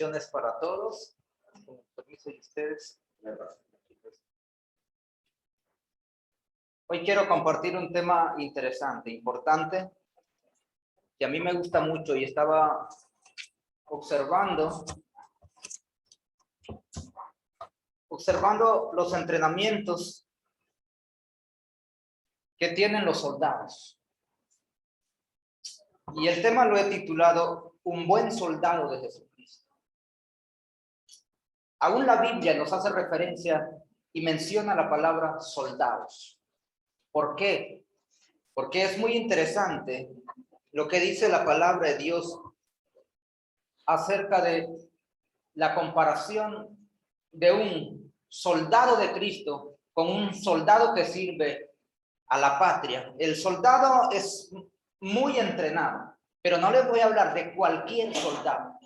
bendiciones para todos. Con el permiso de ustedes. Hoy quiero compartir un tema interesante, importante, que a mí me gusta mucho y estaba observando los entrenamientos que tienen los soldados. Y el tema lo he titulado Un buen soldado de Jesucristo. Aún la Biblia nos hace referencia y menciona la palabra soldados. ¿Por qué? Porque es muy interesante lo que dice la palabra de Dios acerca de la comparación de un soldado de Cristo con un soldado que sirve a la patria. El soldado es muy entrenado, pero no les voy a hablar de cualquier soldado.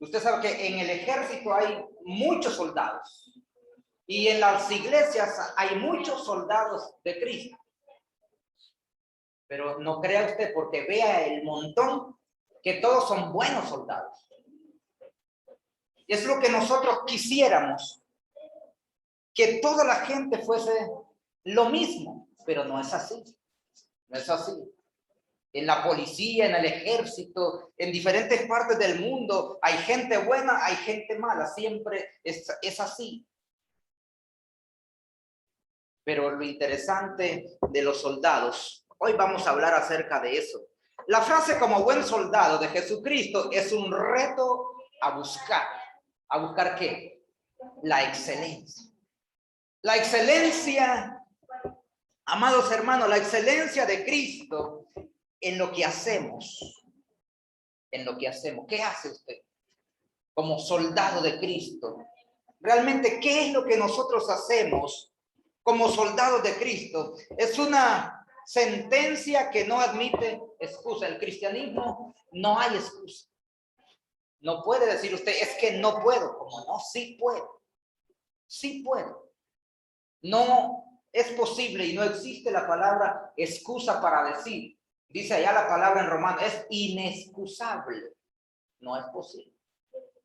Usted sabe que en el ejército hay muchos soldados y en las iglesias hay muchos soldados de Cristo. Pero no crea usted porque vea el montón que todos son buenos soldados. Es lo que nosotros quisiéramos, que toda la gente fuese lo mismo, pero no es así. No es así. En la policía, en el ejército, en diferentes partes del mundo, hay gente buena, hay gente mala, siempre es así. Pero lo interesante de los soldados, hoy vamos a hablar acerca de eso. La frase como buen soldado de Jesucristo es un reto a buscar. ¿A buscar qué? La excelencia. La excelencia, amados hermanos, la excelencia de Cristo en lo que hacemos. En lo que hacemos. ¿Qué hace usted como soldado de Cristo? Realmente, ¿qué es lo que nosotros hacemos como soldados de Cristo? Es una sentencia que no admite excusa. El cristianismo no hay excusa. No puede decir usted, es que no puedo. Como no, sí puedo. Sí puedo. No es posible y no existe la palabra excusa para decir. Dice allá la palabra en romano, es inexcusable. No es posible.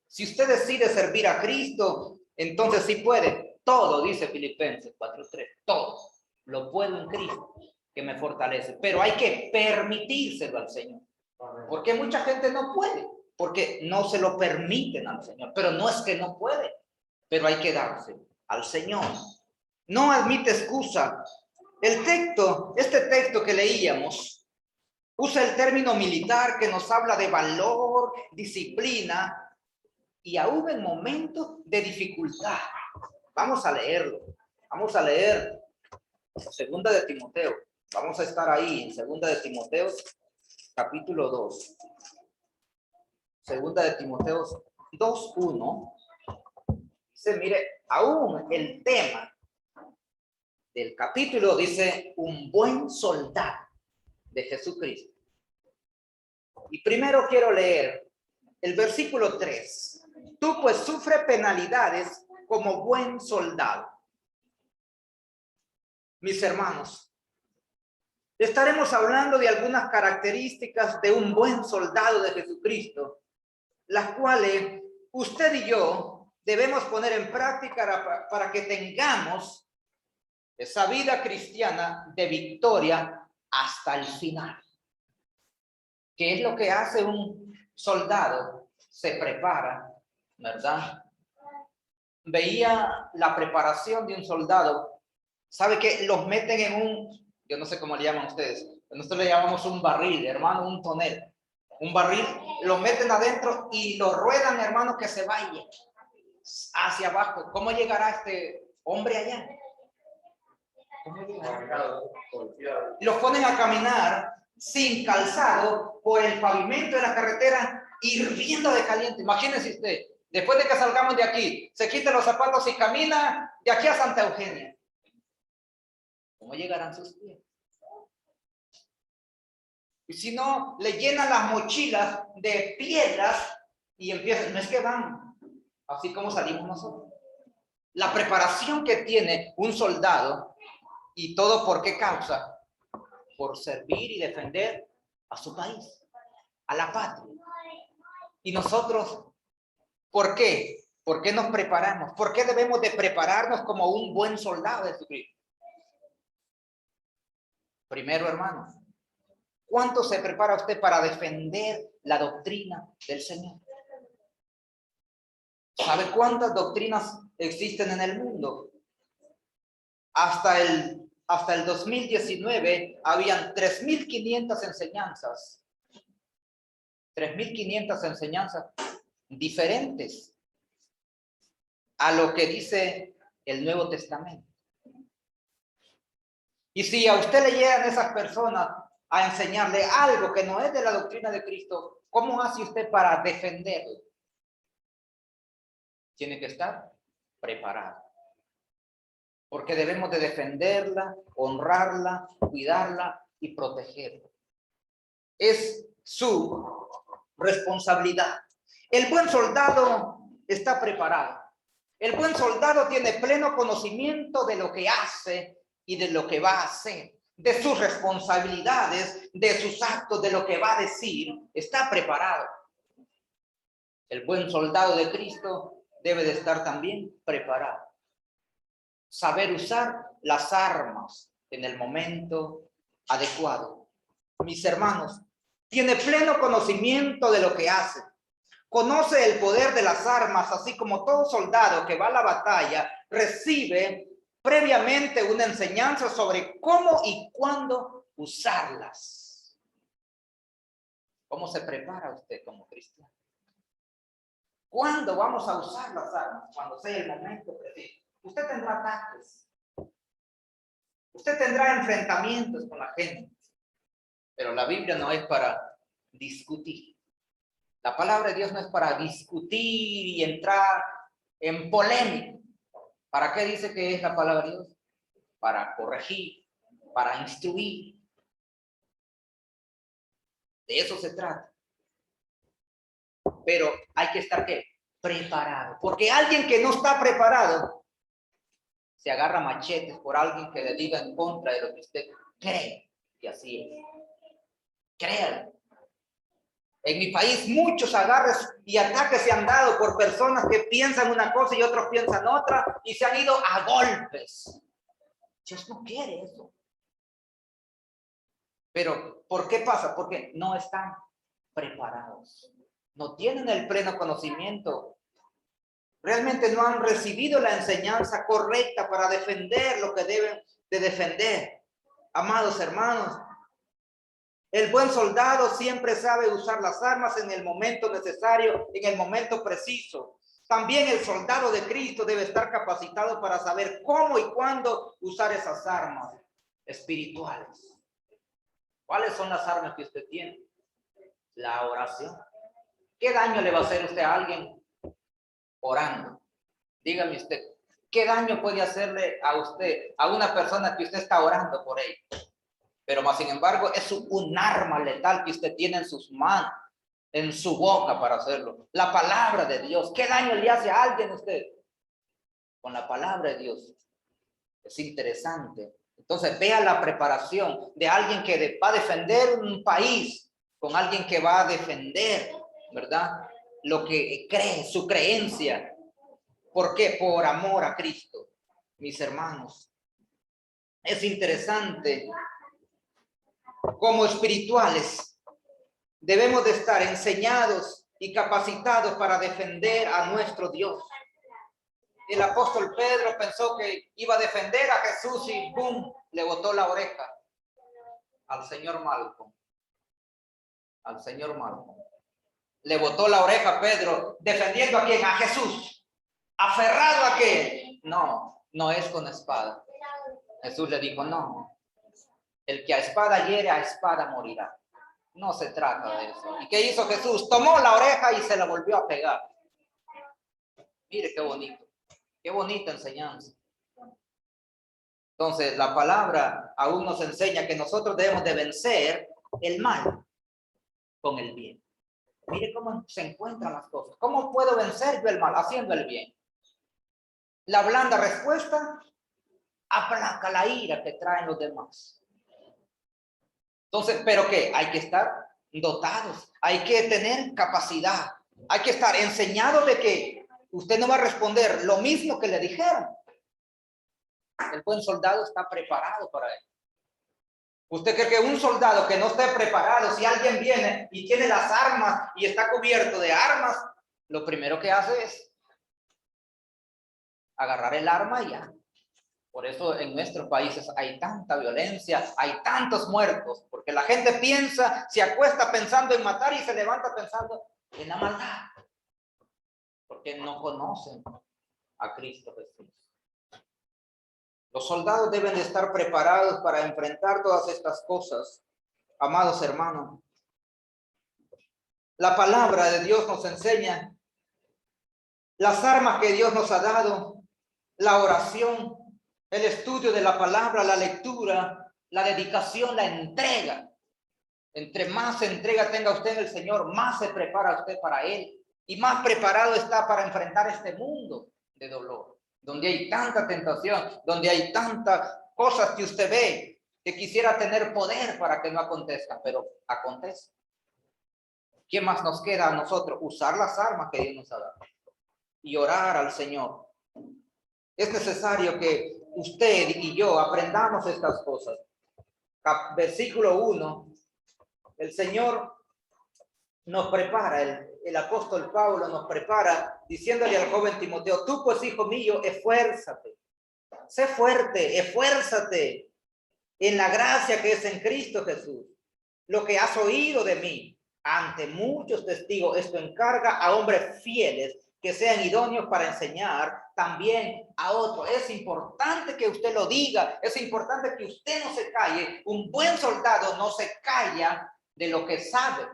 Si usted decide servir a Cristo, entonces sí puede. Todo, dice Filipenses 4:3. Todo lo puedo en Cristo que me fortalece. Pero hay que permitírselo al Señor. Porque mucha gente no puede. Porque no se lo permiten al Señor. Pero no es que no puede. Pero hay que darse al Señor. No admite excusa. Este texto que leíamos, usa el término militar que nos habla de valor, disciplina y aún en momentos de dificultad. Vamos a leerlo. Vamos a leer Segunda de Timoteo. Vamos a estar ahí en Segunda de Timoteo, capítulo 2. Segunda de Timoteo 2:1. Dice, mire, aún el tema del capítulo dice un buen soldado de Jesucristo. Y primero quiero leer el versículo 3. Tú pues sufre penalidades como buen soldado. Mis hermanos, estaremos hablando de algunas características de un buen soldado de Jesucristo, las cuales usted y yo debemos poner en práctica para que tengamos esa vida cristiana de victoria hasta el final. ¿Qué es lo que hace un soldado? Se prepara, ¿verdad? Veía la preparación de un soldado. ¿Sabe que los meten en un, yo no sé cómo le llaman ustedes, nosotros le llamamos un barril, hermano, un tonel? Un barril, lo meten adentro y lo ruedan, hermano, que se vaya hacia abajo. ¿Cómo llegará este hombre allá? Los ponen a caminar sin calzado por el pavimento de la carretera, hirviendo de caliente. Imagínense usted, después de que salgamos de aquí, se quita los zapatos y camina de aquí a Santa Eugenia. ¿Cómo llegarán sus pies? Y si no, le llenan las mochilas de piedras y empiezan, no es que van, así como salimos nosotros. La preparación que tiene un soldado, y todo por qué causa, por servir y defender a su país, a la patria. Y nosotros ¿Por qué? ¿Por qué nos preparamos? ¿Por qué debemos de prepararnos como un buen soldado de Jesucristo? Primero, hermanos, ¿cuánto se prepara usted para defender la doctrina del Señor? ¿Sabe cuántas doctrinas existen en el mundo? Hasta el 2019 habían 3.500 enseñanzas. 3.500 enseñanzas diferentes a lo que dice el Nuevo Testamento. Y si a usted le llegan esas personas a enseñarle algo que no es de la doctrina de Cristo, ¿cómo hace usted para defenderlo? Tiene que estar preparado. Porque debemos de defenderla, honrarla, cuidarla y protegerla. Es su responsabilidad. El buen soldado está preparado. El buen soldado tiene pleno conocimiento de lo que hace y de lo que va a hacer, de sus responsabilidades, de sus actos, de lo que va a decir. Está preparado. El buen soldado de Cristo debe de estar también preparado. Saber usar las armas en el momento adecuado. Mis hermanos, tiene pleno conocimiento de lo que hace. Conoce el poder de las armas, así como todo soldado que va a la batalla recibe previamente una enseñanza sobre cómo y cuándo usarlas. ¿Cómo se prepara usted como cristiano? ¿Cuándo vamos a usar las armas? Cuando sea el momento preciso. Usted tendrá ataques. Usted tendrá enfrentamientos con la gente. Pero la Biblia no es para discutir. La palabra de Dios no es para discutir y entrar en polémica. ¿Para qué dice que es la palabra de Dios? Para corregir, para instruir. De eso se trata. Pero hay que estar ¿qué? Preparado. Porque alguien que no está preparado se agarra machetes por alguien que le diga en contra de lo que usted cree. Y así es. Créalo. En mi país muchos agarres y ataques se han dado por personas que piensan una cosa y otros piensan otra y se han ido a golpes. Dios no quiere eso. Pero ¿por qué pasa? Porque no están preparados. No tienen el pleno conocimiento. Realmente no han recibido la enseñanza correcta para defender lo que deben de defender. Amados hermanos, el buen soldado siempre sabe usar las armas en el momento necesario, en el momento preciso. También el soldado de Cristo debe estar capacitado para saber cómo y cuándo usar esas armas espirituales. ¿Cuáles son las armas que usted tiene? La oración. ¿Qué daño le va a hacer usted a alguien orando? Dígame usted, ¿qué daño puede hacerle a usted, a una persona que usted está orando por ella? Pero más sin embargo es un arma letal que usted tiene en sus manos, en su boca para hacerlo. La palabra de Dios. ¿Qué daño le hace a alguien usted? Con la palabra de Dios. Es interesante. Entonces vea la preparación de alguien que va a defender un país con alguien que va a defender, ¿verdad? Lo que cree, su creencia. ¿Por qué? Por amor a Cristo, mis hermanos. Es interesante. Como espirituales, debemos de estar enseñados y capacitados para defender a nuestro Dios. El apóstol Pedro pensó que iba a defender a Jesús y ¡bum! Le botó la oreja al señor Malcolm. Al señor Malcolm. Le botó la oreja a Pedro, defendiendo a quién, a Jesús. Aferrado a que no es con espada. Jesús le dijo, no. El que a espada hiere, a espada morirá. No se trata de eso. ¿Y qué hizo Jesús? Tomó la oreja y se la volvió a pegar. Mire qué bonito. Qué bonita enseñanza. Entonces, la palabra aún nos enseña que nosotros debemos de vencer el mal con el bien. Mire cómo se encuentran las cosas. ¿Cómo puedo vencer yo el mal? Haciendo el bien. La blanda respuesta aplaca la ira que traen los demás. Entonces, ¿pero qué? Hay que estar dotados, hay que tener capacidad, Hay que estar enseñado de que usted no va a responder lo mismo que le dijeron. El buen soldado está preparado para él. ¿Usted cree que un soldado que no esté preparado, si alguien viene y tiene las armas y está cubierto de armas, lo primero que hace es agarrar el arma y ya? Por eso en nuestros países hay tanta violencia, hay tantos muertos, porque la gente piensa, se acuesta pensando en matar y se levanta pensando en la maldad, porque no conocen a Cristo Jesús. Los soldados deben de estar preparados para enfrentar todas estas cosas, amados hermanos. La palabra de Dios nos enseña las armas que Dios nos ha dado, la oración, el estudio de la palabra, la lectura, la dedicación, la entrega. Entre más entrega tenga usted en el Señor, más se prepara usted para Él y más preparado está para enfrentar este mundo de dolor, donde hay tanta tentación, donde hay tantas cosas que usted ve que quisiera tener poder para que no acontezcan, pero acontece. ¿Qué más nos queda a nosotros? Usar las armas que Dios nos ha dado y orar al Señor. Es necesario que usted y yo aprendamos estas cosas. Versículo 1, el Señor nos prepara, el apóstol Pablo nos prepara diciéndole al joven Timoteo: tú pues, hijo mío, esfuérzate, sé fuerte, esfuérzate en la gracia que es en Cristo Jesús. Lo que has oído de mí ante muchos testigos, esto encarga a hombres fieles que sean idóneos para enseñar también a otros. Es importante que usted lo diga, es importante que usted no se calle. Un buen soldado no se calla de lo que sabe,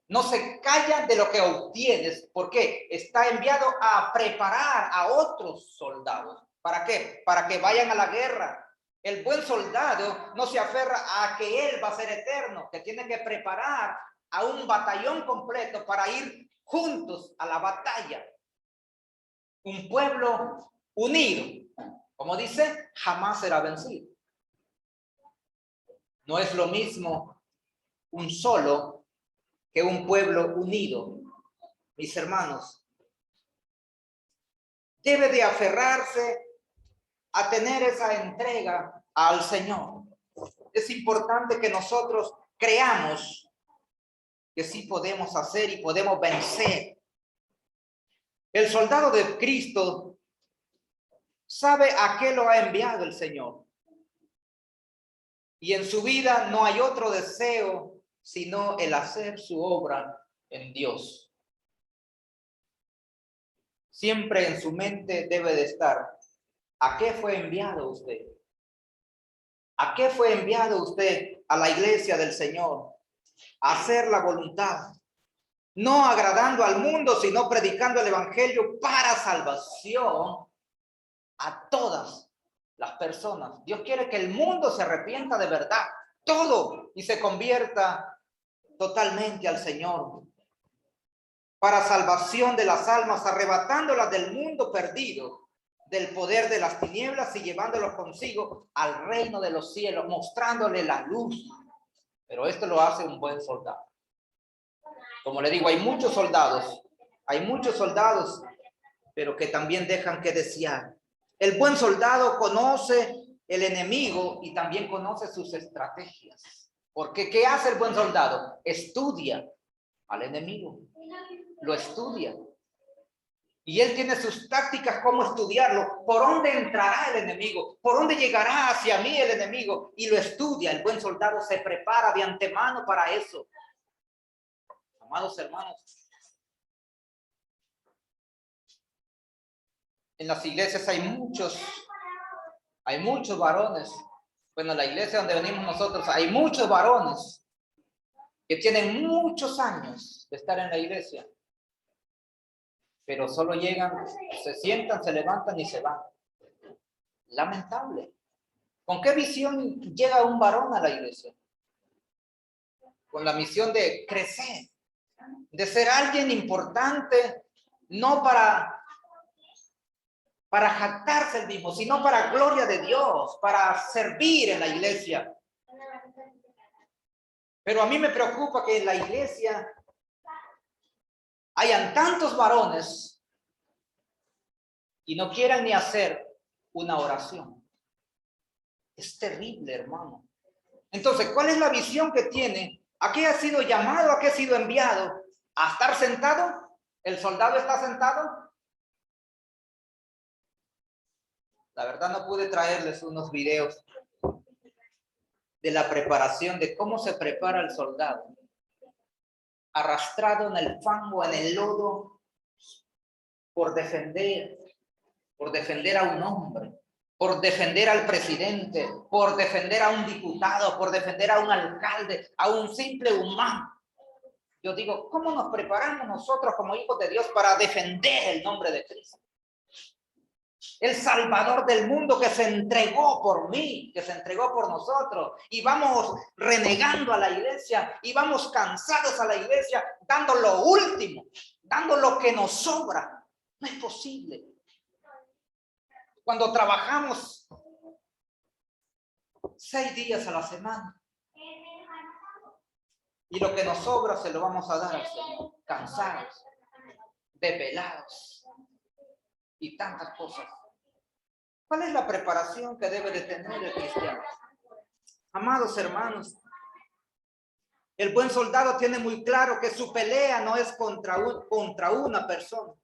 no se calla de lo que obtienes, porque está enviado a preparar a otros soldados. ¿Para qué? Para que vayan a la guerra. El buen soldado no se aferra a que él va a ser eterno, que tiene que preparar a un batallón completo para ir juntos a la batalla. Un pueblo unido, como dice, jamás será vencido. No es lo mismo un solo que un pueblo unido. Mis hermanos, debe de aferrarse a tener esa entrega al Señor. Es importante que nosotros creamos que sí podemos hacer y podemos vencer. El soldado de Cristo sabe a qué lo ha enviado el Señor. Y en su vida no hay otro deseo sino el hacer su obra en Dios. Siempre en su mente debe de estar: ¿a qué fue enviado usted? ¿A qué fue enviado usted a la iglesia del Señor? A hacer la voluntad, no agradando al mundo, sino predicando el evangelio para salvación a todas las personas. Dios quiere que el mundo se arrepienta de verdad, todo, y se convierta totalmente al Señor, para salvación de las almas, arrebatándolas del mundo perdido, del poder de las tinieblas y llevándolos consigo al reino de los cielos, mostrándole la luz. Pero esto lo hace un buen soldado. Como le digo, hay muchos soldados, pero que también dejan que desear. El buen soldado conoce el enemigo y también conoce sus estrategias. Porque ¿qué hace el buen soldado? Estudia al enemigo, lo estudia. Y él tiene sus tácticas, cómo estudiarlo, por dónde entrará el enemigo, por dónde llegará hacia mí el enemigo, y lo estudia. El buen soldado se prepara de antemano para eso. Amados hermanos, en las iglesias hay muchos varones. Bueno, en la iglesia donde venimos nosotros hay muchos varones que tienen muchos años de estar en la iglesia, pero solo llegan, se sientan, se levantan y se van. Lamentable. ¿Con qué visión llega un varón a la iglesia? Con la misión de crecer, de ser alguien importante, no para jactarse el mismo, sino para gloria de Dios, para servir en la iglesia. Pero a mí me preocupa que en la iglesia hayan tantos varones y no quieran ni hacer una oración. Es terrible, hermano. Entonces, ¿cuál es la visión que tiene? ¿A qué ha sido llamado? ¿A qué ha sido enviado? ¿A estar sentado? ¿El soldado está sentado? La verdad no pude traerles unos videos de la preparación, de cómo se prepara el soldado. Arrastrado en el fango, en el lodo, por defender a un hombre, por defender al presidente, por defender a un diputado, por defender a un alcalde, a un simple humano. Yo digo, ¿cómo nos preparamos nosotros como hijos de Dios para defender el nombre de Cristo? El Salvador del mundo que se entregó por mí, que se entregó por nosotros, y vamos renegando a la iglesia, y vamos cansados a la iglesia, dando lo último, dando lo que nos sobra. No es posible. Cuando trabajamos 6 días a la semana, y lo que nos sobra se lo vamos a dar al Señor, cansados, desvelados, y tantas cosas. ¿Cuál es la preparación que debe de tener el cristiano? Amados hermanos, el buen soldado tiene muy claro que su pelea no es contra una persona.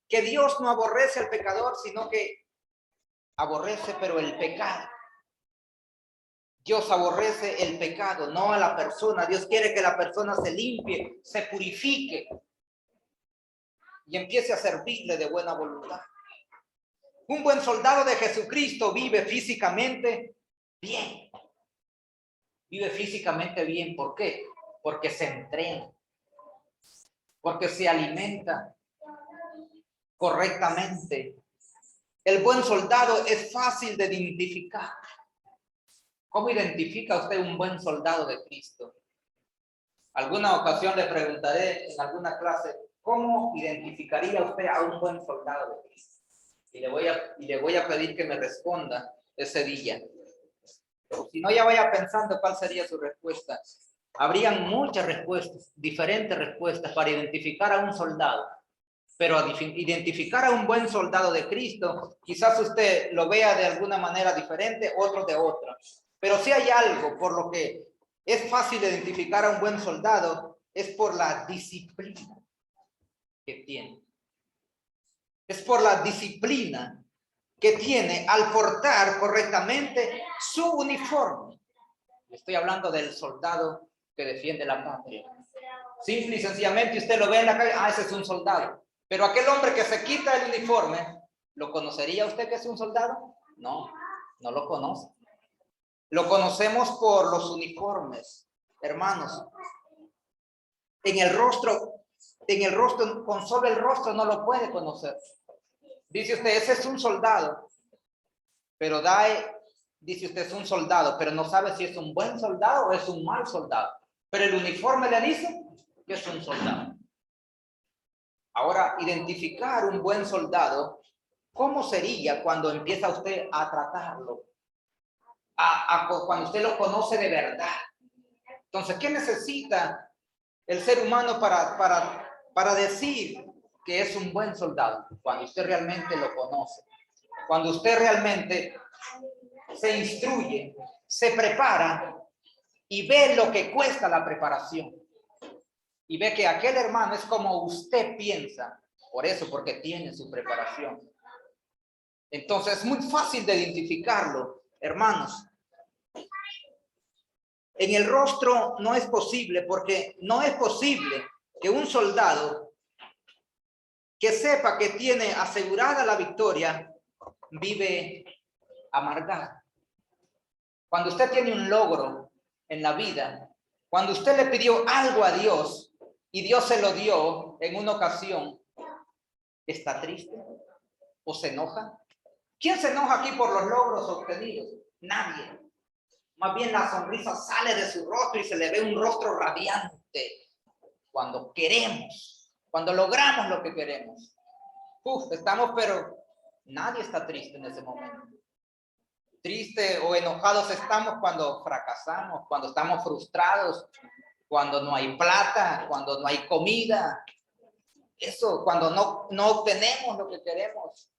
Que Dios no aborrece al pecador, sino que aborrece pero el pecado. Dios aborrece el pecado, no a la persona. Dios quiere que la persona se limpie, se purifique y empiece a servirle de buena voluntad. Un buen soldado de Jesucristo vive físicamente bien. Vive físicamente bien. ¿Por qué? Porque se entrena. Porque se alimenta correctamente. El buen soldado es fácil de identificar. ¿Cómo identifica usted un buen soldado de Cristo? Alguna ocasión le preguntaré en alguna clase, ¿cómo identificaría usted a un buen soldado de Cristo? Y le voy a pedir que me responda ese día. Si no, ya vaya pensando cuál sería su respuesta. Habrían muchas respuestas, diferentes respuestas para identificar a un soldado. Pero identificar a un buen soldado de Cristo, quizás usted lo vea de alguna manera diferente, otro de otra. Pero si hay algo por lo que es fácil identificar a un buen soldado, es por la disciplina que tiene. Es por la disciplina que tiene al portar correctamente su uniforme. Estoy hablando del soldado que defiende la patria. Simple y sencillamente usted lo ve en la calle, ese es un soldado. Pero aquel hombre que se quita el uniforme, ¿lo conocería usted que es un soldado? No, no lo conoce. Lo conocemos por los uniformes, hermanos. En el rostro, con solo el rostro no lo puede conocer. Dice usted, ese es un soldado, pero dice usted es un soldado, pero no sabe si es un buen soldado o es un mal soldado. Pero el uniforme le dice que es un soldado. Ahora, identificar un buen soldado, ¿cómo sería cuando empieza usted a tratarlo? Cuando usted lo conoce de verdad. Entonces, ¿qué necesita el ser humano para decir que es un buen soldado? Cuando usted realmente lo conoce. Cuando usted realmente se instruye, se prepara y ve lo que cuesta la preparación. Y ve que aquel hermano es como usted piensa. Por eso, porque tiene su preparación. Entonces, es muy fácil de identificarlo, hermanos. En el rostro no es posible, porque no es posible que un soldado que sepa que tiene asegurada la victoria, vive amargado. Cuando usted tiene un logro en la vida, cuando usted le pidió algo a Dios y Dios se lo dio en una ocasión, ¿está triste o se enoja? ¿Quién se enoja aquí por los logros obtenidos? Nadie. Más bien la sonrisa sale de su rostro y se le ve un rostro radiante cuando queremos, cuando logramos lo que queremos. Estamos, pero nadie está triste en ese momento. Triste o enojados estamos cuando fracasamos, cuando estamos frustrados, cuando no hay plata, cuando no hay comida, eso, cuando no obtenemos lo que queremos,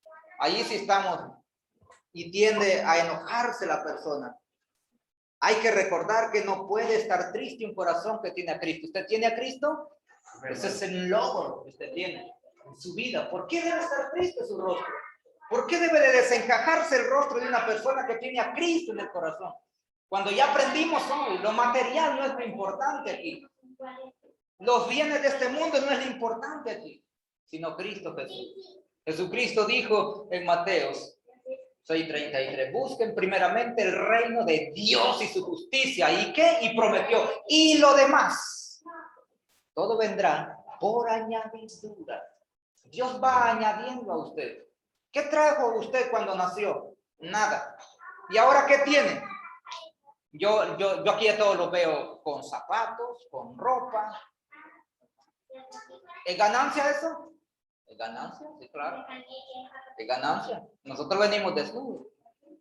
ahí sí estamos y tiende a enojarse la persona. Hay que recordar que no puede estar triste un corazón que tiene a Cristo. ¿Usted tiene a Cristo? Ese es el logro que usted tiene en su vida. ¿Por qué debe estar triste su rostro? ¿Por qué debe de desencajarse el rostro de una persona que tiene a Cristo en el corazón? Cuando ya aprendimos hoy, lo material no es lo importante aquí. Los bienes de este mundo no es lo importante aquí, sino Cristo Jesús. Jesucristo dijo en Mateos 6:33, busquen primeramente el reino de Dios y su justicia. ¿Y qué? Y prometió, y lo demás, todo vendrá por añadidura. Dios va añadiendo a usted. ¿Qué trajo usted cuando nació? Nada. ¿Y ahora qué tiene? Yo aquí a todos los veo con zapatos, con ropa. ¿Es ganancia eso? ¿Es ganancia? Sí, claro. ¿Es ganancia? Nosotros venimos desnudos.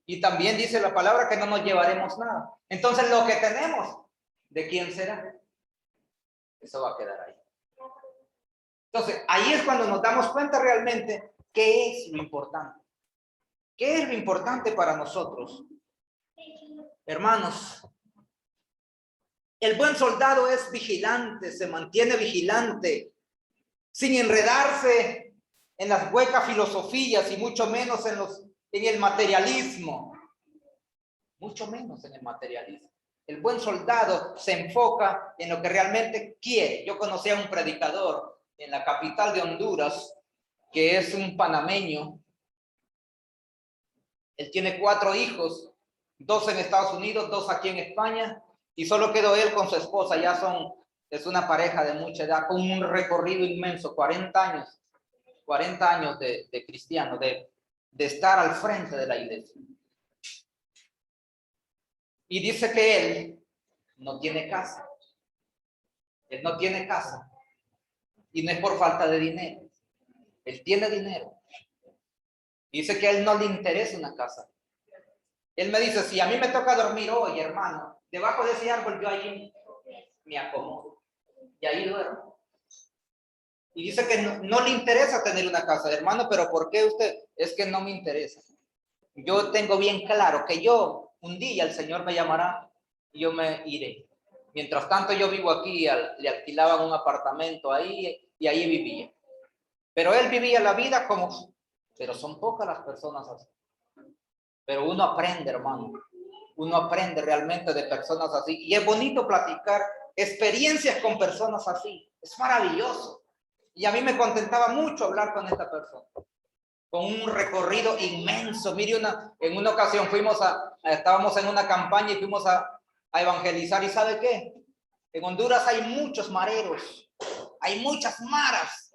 Y también dice la palabra que no nos llevaremos nada. Entonces lo que tenemos, ¿de quién será? Eso va a quedar ahí. Entonces ahí es cuando nos damos cuenta realmente qué es lo importante. ¿Qué es lo importante para nosotros? Hermanos, el buen soldado es vigilante, se mantiene vigilante, sin enredarse en las huecas filosofías y mucho menos en el materialismo. Mucho menos en el materialismo. El buen soldado se enfoca en lo que realmente quiere. Yo conocí a un predicador en la capital de Honduras, que es un panameño. Él tiene 4 hijos, 2 en Estados Unidos, 2 aquí en España, y solo quedó él con su esposa. Es una pareja de mucha edad, con un recorrido inmenso, 40 años de cristiano, de estar al frente de la iglesia. Y dice que él no tiene casa. Él no tiene casa. Y no es por falta de dinero. Él tiene dinero. Dice que a él no le interesa una casa. Él me dice, si a mí me toca dormir hoy, hermano, debajo de ese árbol yo ahí me acomodo. Y ahí duermo. Y dice que no le interesa tener una casa, hermano, pero ¿por qué usted? Es que no me interesa. Yo tengo bien claro que un día el Señor me llamará y yo me iré. Mientras tanto yo vivo aquí, le alquilaban un apartamento ahí y ahí vivía. Pero él vivía la vida pero son pocas las personas así. Pero uno aprende, hermano. Uno aprende realmente de personas así. Y es bonito platicar experiencias con personas así. Es maravilloso. Y a mí me contentaba mucho hablar con esta persona. Con un recorrido inmenso. Mire, en una ocasión estábamos en una campaña y fuimos a evangelizar. ¿Y sabe qué? En Honduras hay muchos mareros, hay muchas maras.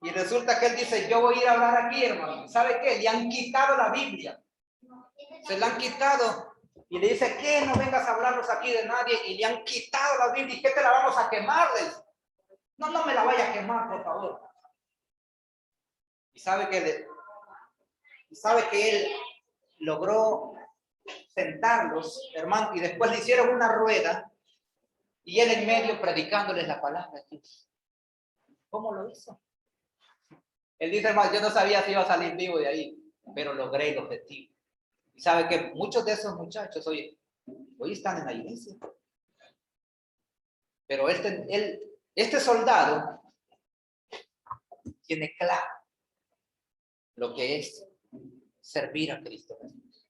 Y resulta que él dice, yo voy a ir a hablar aquí, hermano. ¿Sabe qué? Le han quitado la Biblia. Se la han quitado. Y le dice, ¿qué? No vengas a hablarnos aquí de nadie. Y le han quitado la Biblia. ¿Y qué te la vamos a quemarles? No me la vaya a quemar, por favor. Y sabe que él logró sentarlos, hermano, y después le hicieron una rueda y él en medio predicándoles la palabra de Dios. ¿Cómo lo hizo? Él dice, hermano, yo no sabía si iba a salir vivo de ahí, pero logré el objetivo. Y sabe que muchos de esos muchachos hoy están en la iglesia. Pero este soldado tiene claro lo que es servir a Cristo Jesús.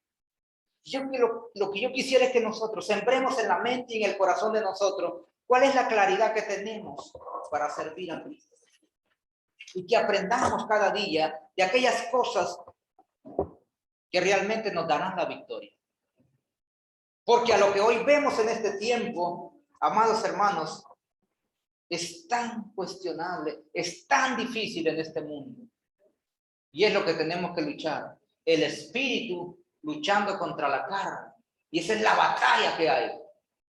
Lo que yo quisiera es que nosotros sembremos en la mente y en el corazón de nosotros cuál es la claridad que tenemos para servir a Cristo. Y que aprendamos cada día de aquellas cosas que realmente nos darán la victoria. Porque a lo que hoy vemos en este tiempo, amados hermanos, es tan cuestionable, es tan difícil en este mundo. Y es lo que tenemos que luchar. El espíritu luchando contra la carne. Y esa es la batalla que hay.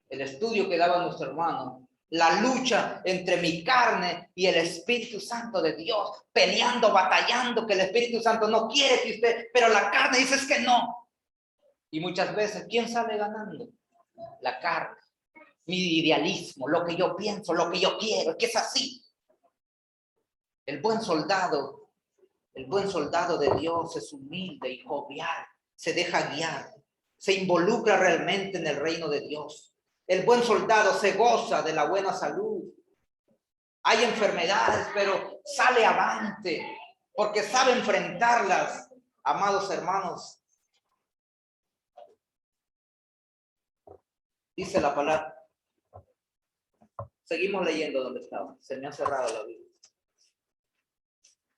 El estudio que daba nuestro hermano. La lucha entre mi carne y el Espíritu Santo de Dios. Peleando, batallando, que el Espíritu Santo no quiere que usted, pero la carne dice es que no. Y muchas veces, ¿quién sale ganando? La carne. mi idealismo, lo que yo pienso, lo que yo quiero, es que es así. El buen soldado de Dios es humilde y jovial, se deja guiar, se involucra realmente en el reino de Dios. El buen soldado se goza de la buena salud. Hay enfermedades, pero sale avante, porque sabe enfrentarlas, amados hermanos. Dice la palabra. Seguimos leyendo donde estaba. Se me ha cerrado la Biblia.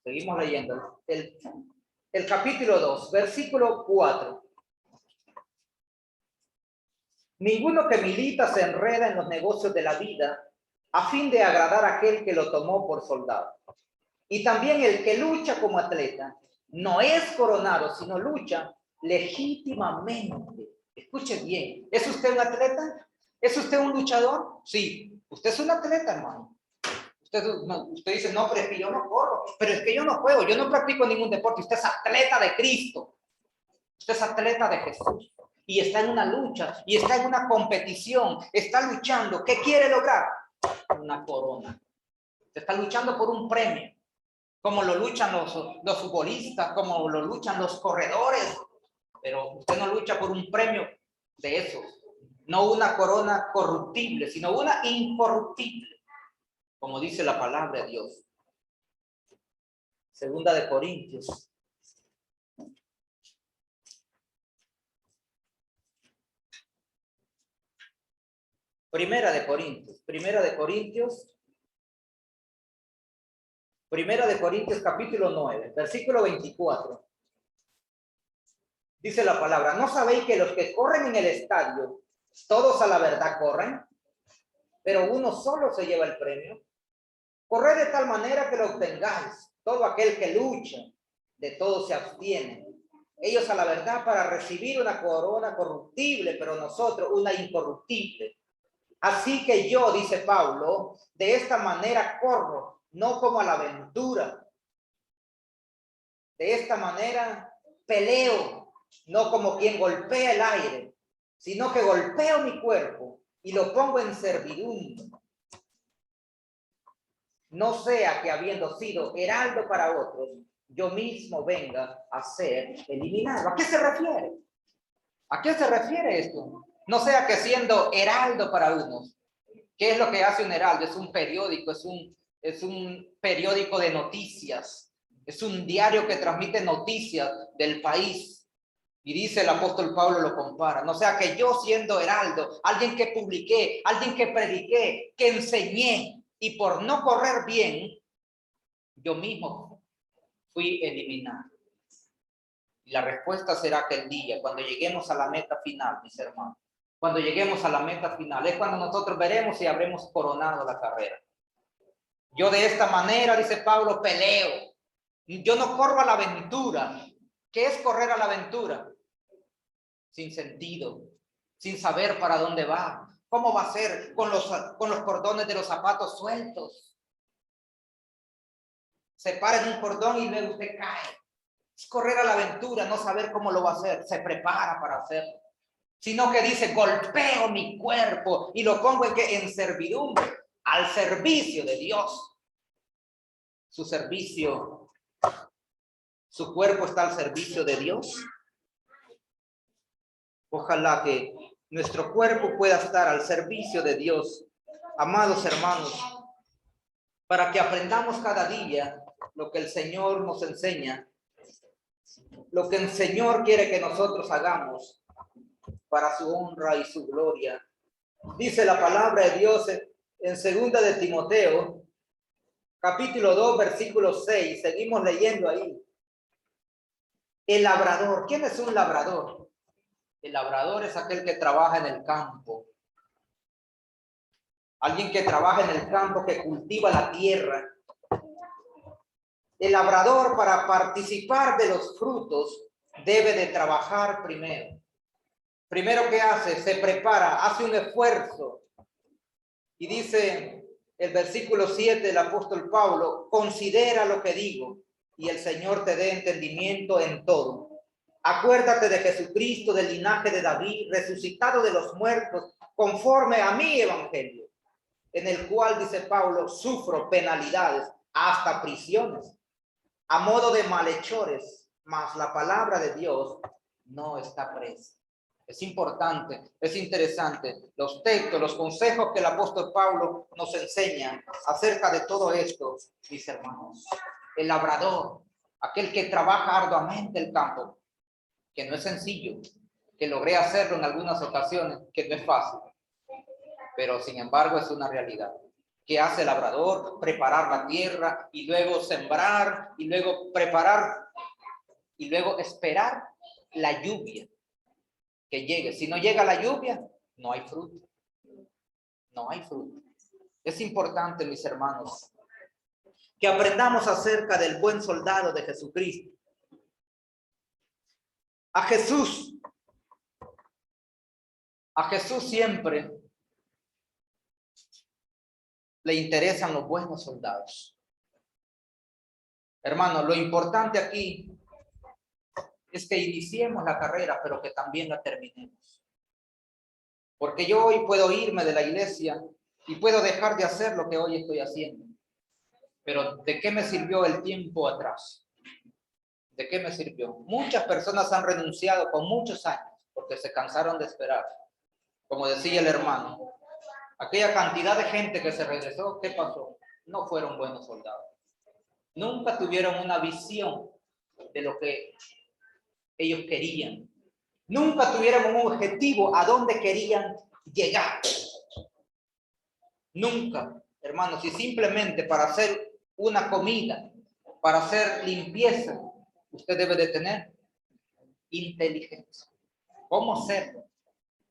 Seguimos leyendo. El capítulo 2, versículo 4. Ninguno que milita se enreda en los negocios de la vida a fin de agradar a aquel que lo tomó por soldado. Y también el que lucha como atleta no es coronado, sino lucha legítimamente. Escuche bien. ¿Es usted un atleta? ¿Es usted un luchador? Sí. Usted es un atleta, hermano. Usted dice, no, pero es que yo no corro. Pero es que yo no juego. Yo no practico ningún deporte. Usted es atleta de Cristo. Usted es atleta de Jesús. Y está en una lucha. Y está en una competición. Está luchando. ¿Qué quiere lograr? Una corona. Usted está luchando por un premio. Como lo luchan los futbolistas, como lo luchan los corredores, pero usted no lucha por un premio de esos, no una corona corruptible, sino una incorruptible, como dice la palabra de Dios. Segunda de Corintios. Primera de Corintios capítulo 9, versículo 24. Dice la palabra, ¿no sabéis que los que corren en el estadio, todos a la verdad corren, pero uno solo se lleva el premio? Corred de tal manera que lo obtengáis. Todo aquel que lucha, de todo se abstiene. Ellos a la verdad para recibir una corona corruptible, pero nosotros una incorruptible. Así que yo, dice Pablo, de esta manera corro, no como a la aventura. De esta manera peleo, no como quien golpea el aire, sino que golpeo mi cuerpo y lo pongo en servidumbre. No sea que habiendo sido heraldo para otros, yo mismo venga a ser eliminado. ¿A qué se refiere? ¿A qué se refiere esto? No sea que siendo heraldo para unos. ¿Qué es lo que hace un heraldo? Es un periódico, es un periódico de noticias. Es un diario que transmite noticias del país. Y dice el apóstol Pablo, lo compara. No sea que yo siendo heraldo, alguien que publiqué, alguien que prediqué, que enseñé, y por no correr bien, yo mismo fui eliminado. Y la respuesta será aquel día, cuando lleguemos a la meta final, mis hermanos. Cuando lleguemos a la meta final, es cuando nosotros veremos si habremos coronado la carrera. Yo de esta manera, dice Pablo, peleo. Yo no corro a la aventura. ¿Qué es correr a la aventura? Sin sentido, sin saber para dónde va. ¿Cómo va a ser con los cordones de los zapatos sueltos? Se para en un cordón y luego usted cae. Es correr a la aventura, no saber cómo lo va a hacer. Se prepara para hacerlo. Sino que dice, golpeo mi cuerpo y lo pongo en servidumbre, al servicio de Dios. Su servicio, su cuerpo está al servicio de Dios. Ojalá que nuestro cuerpo pueda estar al servicio de Dios, amados hermanos, para que aprendamos cada día lo que el Señor nos enseña, lo que el Señor quiere que nosotros hagamos para su honra y su gloria. Dice la palabra de Dios en segunda de Timoteo, capítulo 2, versículo 6, seguimos leyendo ahí. El labrador, ¿quién es un labrador? El labrador es aquel que trabaja en el campo. Alguien que trabaja en el campo, que cultiva la tierra. El labrador, para participar de los frutos, debe de trabajar primero. Primero, ¿qué hace? Se prepara, hace un esfuerzo. Y dice el versículo 7 del apóstol Pablo, considera lo que digo y el Señor te dé entendimiento en todo. Acuérdate de Jesucristo, del linaje de David, resucitado de los muertos, conforme a mi evangelio, en el cual, dice Pablo, sufro penalidades, hasta prisiones, a modo de malhechores, mas la palabra de Dios no está presa. Es importante, es interesante los textos, los consejos que el apóstol Pablo nos enseña acerca de todo esto, mis hermanos. El labrador, aquel que trabaja arduamente el campo, que no es sencillo, que logré hacerlo en algunas ocasiones, que no es fácil, pero sin embargo es una realidad. ¿Qué hace el labrador? Preparar la tierra y luego sembrar y luego preparar y luego esperar la lluvia que llegue. Si no llega la lluvia, no hay fruto. No hay fruto. Es importante, mis hermanos, que aprendamos acerca del buen soldado de Jesucristo. A Jesús siempre le interesan los buenos soldados. Hermano, lo importante aquí es que iniciemos la carrera, pero que también la terminemos. Porque yo hoy puedo irme de la iglesia y puedo dejar de hacer lo que hoy estoy haciendo. Pero ¿de qué me sirvió el tiempo atrás? ¿De qué me sirvió? Muchas personas han renunciado con muchos años porque se cansaron de esperar. Como decía el hermano, aquella cantidad de gente que se regresó, ¿qué pasó? No fueron buenos soldados. Nunca tuvieron una visión de lo que ellos querían. Nunca tuvieron un objetivo a dónde querían llegar. Nunca, hermanos, y simplemente para hacer una comida, para hacer limpieza, usted debe de tener inteligencia. ¿Cómo hacerlo?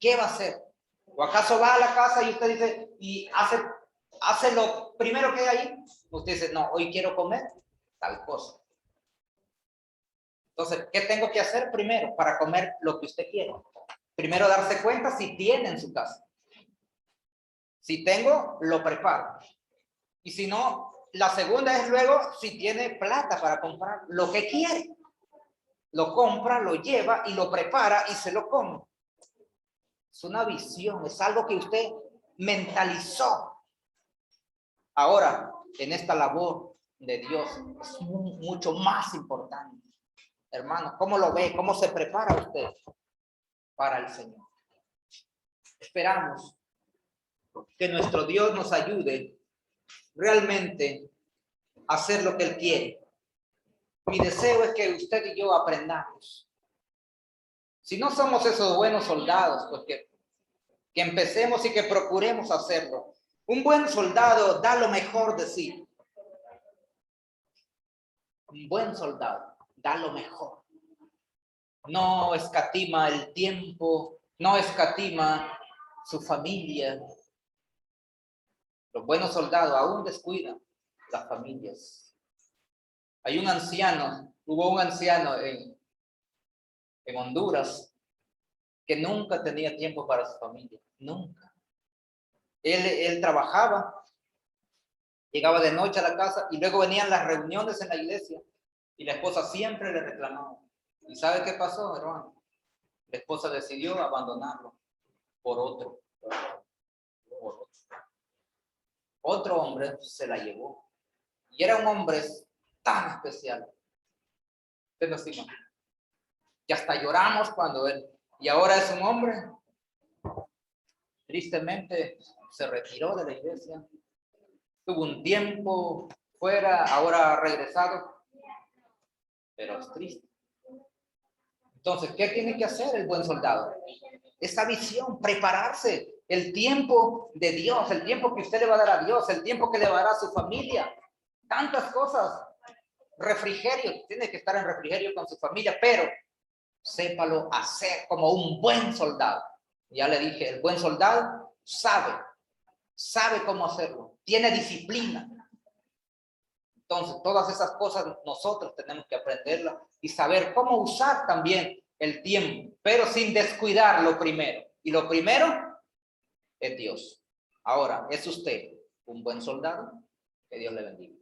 ¿Qué va a hacer? ¿O acaso va a la casa y usted dice, y hace lo primero que hay ahí? Usted dice, no, hoy quiero comer tal cosa. Entonces, ¿qué tengo que hacer primero para comer lo que usted quiere? Primero darse cuenta si tiene en su casa. Si tengo, lo preparo. Y si no, la segunda es luego si tiene plata para comprar lo que quiere. Lo compra, lo lleva y lo prepara y se lo come. Es una visión, es algo que usted mentalizó. Ahora, en esta labor de Dios, es mucho más importante. Hermano, ¿cómo lo ve? ¿Cómo se prepara usted para el Señor? Esperamos que nuestro Dios nos ayude realmente a hacer lo que Él quiere. Mi deseo es que usted y yo aprendamos. Si no somos esos buenos soldados, pues que empecemos y que procuremos hacerlo. Un buen soldado da lo mejor de sí. Un buen soldado da lo mejor. No escatima el tiempo, no escatima su familia. Los buenos soldados aún descuidan las familias. Hay un anciano, hubo un anciano en Honduras que nunca tenía tiempo para su familia, nunca. Él trabajaba, llegaba de noche a la casa y luego venían las reuniones en la iglesia y la esposa siempre le reclamaba. ¿Y sabe qué pasó, hermano? La esposa decidió abandonarlo por otro. Otro hombre se la llevó. Y era un hombre tan especial. Usted no se imagina. Y hasta lloramos cuando él. Y ahora es un hombre. Tristemente se retiró de la iglesia. Tuvo un tiempo fuera, ahora ha regresado. Pero es triste. Entonces, ¿qué tiene que hacer el buen soldado? Esa visión, prepararse. El tiempo de Dios, el tiempo que usted le va a dar a Dios, el tiempo que le va a dar a su familia. Tantas cosas. Refrigerio, tiene que estar en refrigerio con su familia, pero sépalo hacer como un buen soldado. Ya le dije, el buen soldado sabe cómo hacerlo, tiene disciplina. Entonces, todas esas cosas nosotros tenemos que aprenderlas y saber cómo usar también el tiempo, pero sin descuidar lo primero. Y lo primero es Dios. Ahora, ¿es usted un buen soldado? Que Dios le bendiga.